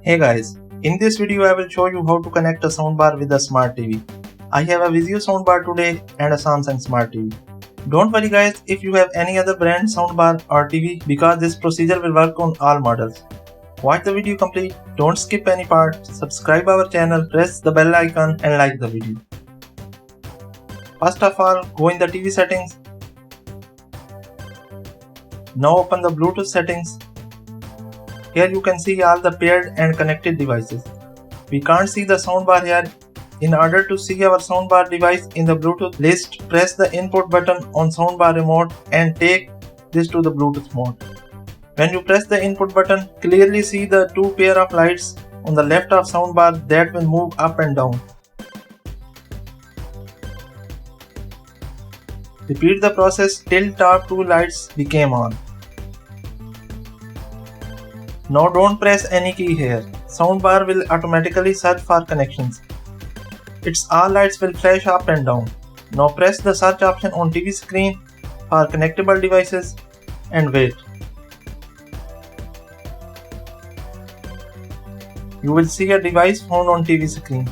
Hey guys, in this video I will show you how to connect a soundbar with a smart TV. I have a Vizio soundbar today and a Samsung smart TV. Don't worry guys if you have any other brand soundbar or TV because this procedure will work on all models. Watch the video complete, don't skip any part, subscribe our channel, press the bell icon and like the video. First of all, go in the TV settings. Now open the Bluetooth settings. Here you can see all the paired and connected devices. We can't see the soundbar here. In order to see our soundbar device in the Bluetooth list, press the input button on soundbar remote and take this to the Bluetooth mode. When you press the input button, clearly see the two pair of lights on the left of soundbar that will move up and down. Repeat the process till top two lights became on. Now don't press any key here. Soundbar will automatically search for connections. Its all lights will flash up and down. Now press the search option on TV screen for connectable devices and wait. You will see a device found on TV screen.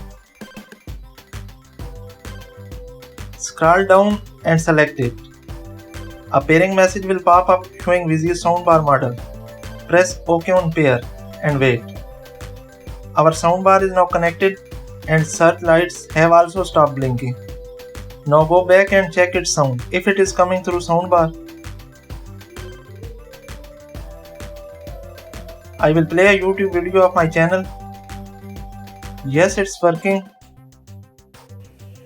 Scroll down and select it. A pairing message will pop up showing Vizio soundbar model. Press OK on pair and wait. Our soundbar is now connected and search lights have also stopped blinking. Now go back and check its sound if it is coming through soundbar. I will play a YouTube video of my channel. Yes, it's working.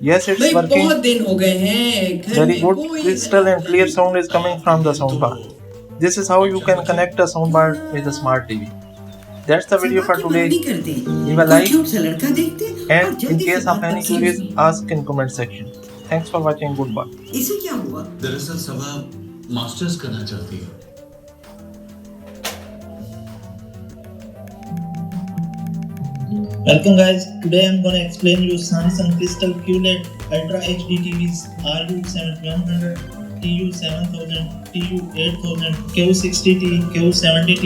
Yes, it's working. Very good, crystal and clear sound is coming from the soundbar. This is how you can connect a soundbar with a smart TV. That's the video for today. Leave a like and in case of any queries, ask in comment section. Thanks for watching. Goodbye. इसे क्या हुआ? दरअसल सबा masters करना चाहती है। Welcome guys, today I am gonna explain you Samsung Crystal QLED Ultra HD TVs RU7100, TU7000, TU8000, Q60T, Q70T